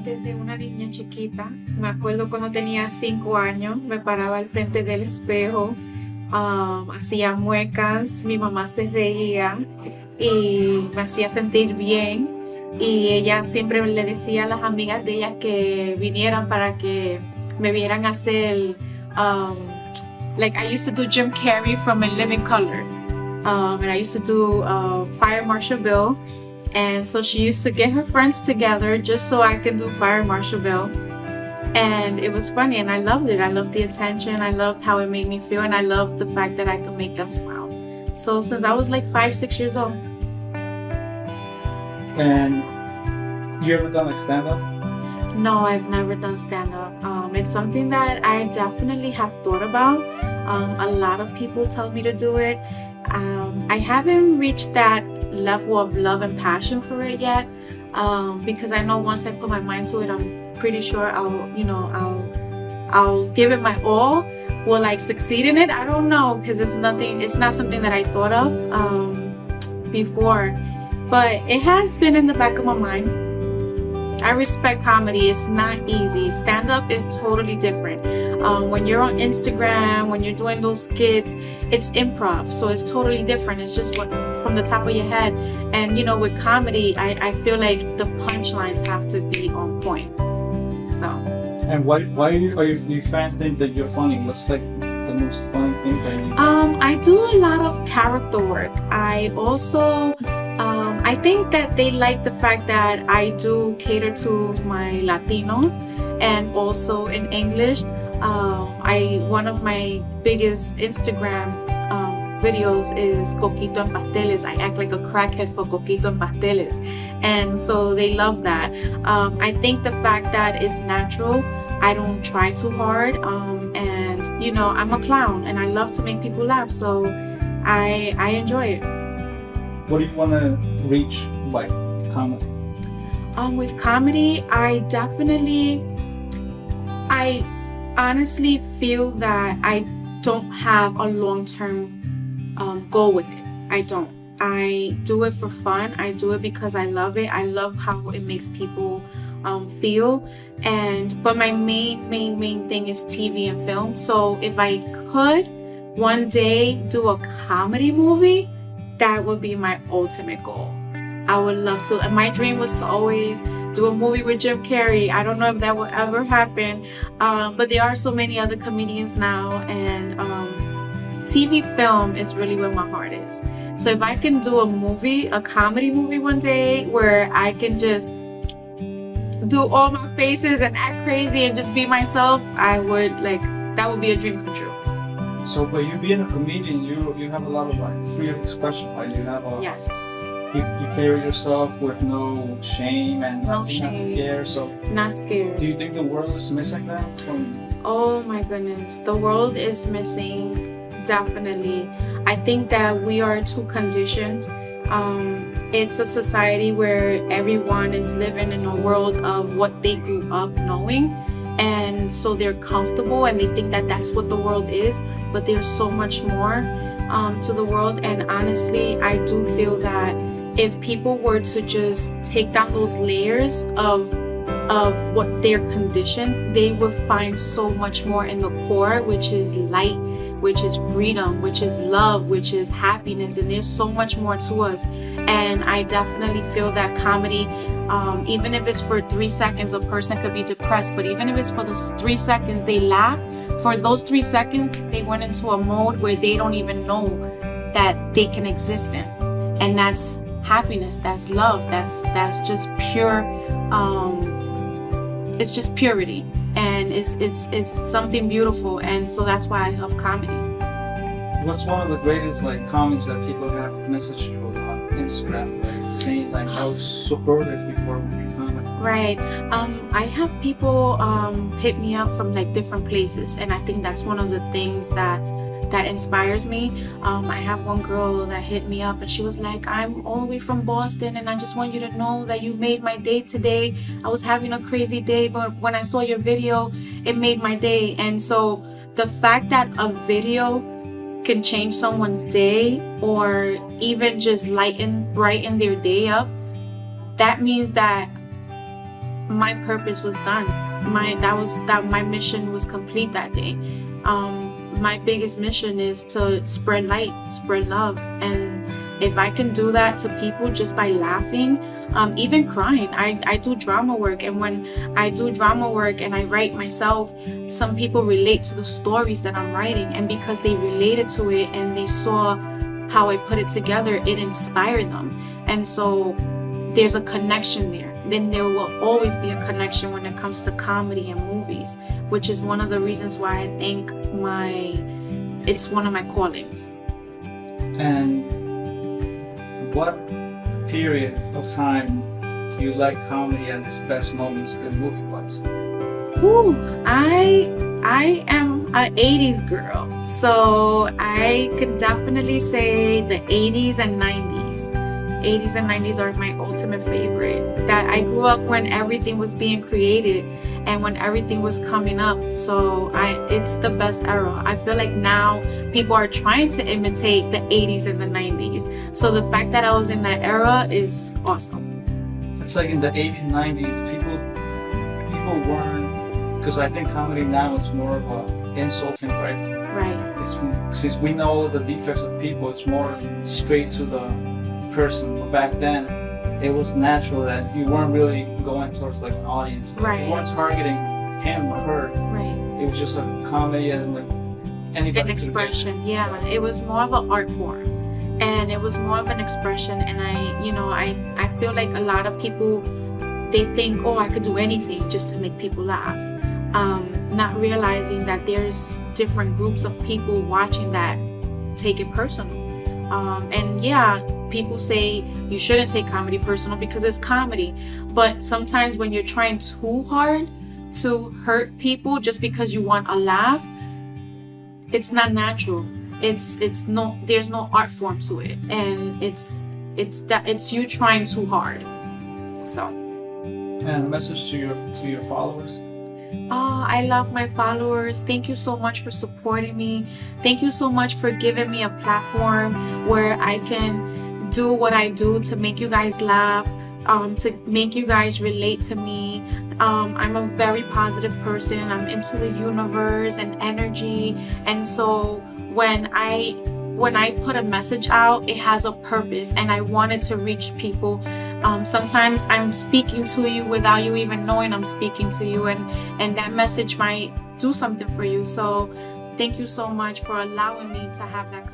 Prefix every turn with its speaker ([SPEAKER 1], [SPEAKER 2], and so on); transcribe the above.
[SPEAKER 1] Desde una niña chiquita, me acuerdo cuando tenía 5 años, me paraba al frente del espejo, hacía muecas, mi mamá se reía y me hacía sentir bien. Y ella siempre le decía a las amigas de ella que vinieran para que me vieran hacer, um, like I used to do Jim Carrey from In Living Color, and I used to do Fire Marshal Bill. And so she used to get her friends together just so I could do Fire Marshal Bill. And it was funny and I loved it. I loved the attention, I loved how it made me feel, and I loved the fact that I could make them smile. So since I was like 5-6 years old.
[SPEAKER 2] And you ever done like stand-up?
[SPEAKER 1] No, I've never done stand-up. It's something that I definitely have thought about. A lot of people tell me to do it. I haven't reached that level of love and passion for it yet, because I know once I put my mind to it, I'm pretty sure I'll give it my all. Will I succeed in it? I don't know, because it's not something that I thought of before, but it has been in the back of my mind. I respect comedy. It's not easy. Stand-up is totally different. When you're on Instagram, when you're doing those skits, it's improv, so it's totally different. It's just what from the top of your head. And with comedy, I feel like the punchlines have to be on point. So.
[SPEAKER 2] And why are your fans think that you're funny? What's like the most funny thing that you do?
[SPEAKER 1] I do a lot of character work. I also I think that they like the fact that I do cater to my Latinos, and also in English. One of my biggest Instagram videos is Coquito en Pasteles. I act like a crackhead for Coquito en Pasteles, and so they love that. I think the fact that it's natural, I don't try too hard, and I'm a clown and I love to make people laugh, so I enjoy it.
[SPEAKER 2] What do you want to reach like comedy?
[SPEAKER 1] With comedy, I honestly feel that I don't have a long-term goal with it. I don't. I do it for fun. I do it because I love it. I love how it makes people feel. But my main thing is TV and film. So if I could one day do a comedy movie, that would be my ultimate goal. I would love to. And my dream was to always do a movie with Jim Carrey. I don't know if that will ever happen, but there are so many other comedians now, and TV film is really where my heart is. So if I can do a comedy movie one day where I can just do all my faces and act crazy and just be myself, that would be a dream come true.
[SPEAKER 2] So by you being a comedian, you have a lot of like free of expression, right? You have
[SPEAKER 1] Yes.
[SPEAKER 2] You carry yourself with no shame and
[SPEAKER 1] No
[SPEAKER 2] not
[SPEAKER 1] shame.
[SPEAKER 2] scared. So
[SPEAKER 1] Not scared.
[SPEAKER 2] do you think the world is missing that from?
[SPEAKER 1] Oh my goodness, the world is missing, definitely. I think that we are too conditioned. It's a society where everyone is living in a world of what they grew up knowing, and so they're comfortable and they think that that's what the world is, but there's so much more to the world. And honestly, I do feel that if people were to just take down those layers of what they're conditioned, they would find so much more in the core, which is light, which is freedom, which is love, which is happiness, and there's so much more to us. And I definitely feel that comedy, even if it's for 3 seconds, a person could be depressed, but even if it's for those 3 seconds they laugh, for those 3 seconds they went into a mode where they don't even know that they can exist in, and that's happiness, that's love, that's just pure, it's just purity, and it's something beautiful, and so that's why I love comedy.
[SPEAKER 2] What's one of the greatest like comments that people have messaged you on Instagram, like saying like how supportive you were when you comment?
[SPEAKER 1] Right. I have people hit me up from like different places, and I think that's one of the things that inspires me. I have one girl that hit me up and she was like, I'm all the way from Boston and I just want you to know that you made my day today. I was having a crazy day, but when I saw your video, it made my day. And so the fact that a video can change someone's day or even just brighten their day up, that means that my purpose was done. My mission was complete that day. My biggest mission is to spread light, spread love, and if I can do that to people just by laughing, even crying. I do drama work, and when I do drama work and I write myself, some people relate to the stories that I'm writing, and because they related to it and they saw how I put it together, it inspired them. And so there's a connection there. Then there will always be a connection when it comes to comedy and movies, which is one of the reasons why I think it's one of my callings.
[SPEAKER 2] And what period of time do you like comedy at its best moments in movie-wise?
[SPEAKER 1] Ooh, I am an 80s girl, so I could definitely say the 80s and 90s. 80s and 90s are my ultimate favorite. That I grew up when everything was being created and when everything was coming up. So it's the best era. I feel like now people are trying to imitate the 80s and the 90s. So the fact that I was in that era is awesome.
[SPEAKER 2] It's like in the 80s, 90s, people weren't, because I think comedy now it's more of a insulting, right?
[SPEAKER 1] Right.
[SPEAKER 2] It's, since we know all the defects of people, it's more straight to the person. But back then, it was natural that you weren't really going towards like an audience. Like,
[SPEAKER 1] Right.
[SPEAKER 2] you weren't targeting him or her.
[SPEAKER 1] Right.
[SPEAKER 2] It was just a comedy as in like anybody.
[SPEAKER 1] An expression, yeah. It was more of an art form, and it was more of an expression. And I feel like a lot of people, they think, oh, I could do anything just to make people laugh, not realizing that there's different groups of people watching that take it personal. And yeah, people say you shouldn't take comedy personal because it's comedy, but sometimes when you're trying too hard to hurt people just because you want a laugh, it's not natural. There's no art form to it, and it's you trying too hard. So.
[SPEAKER 2] And a message to your followers.
[SPEAKER 1] I love my followers. Thank you so much for supporting me. Thank you so much for giving me a platform where I can do what I do to make you guys laugh, to make you guys relate to me. I'm a very positive person. I'm into the universe and energy, and so when I put a message out, it has a purpose, and I wanted to reach people. Sometimes I'm speaking to you without you even knowing I'm speaking to you, and that message might do something for you. So thank you so much for allowing me to have that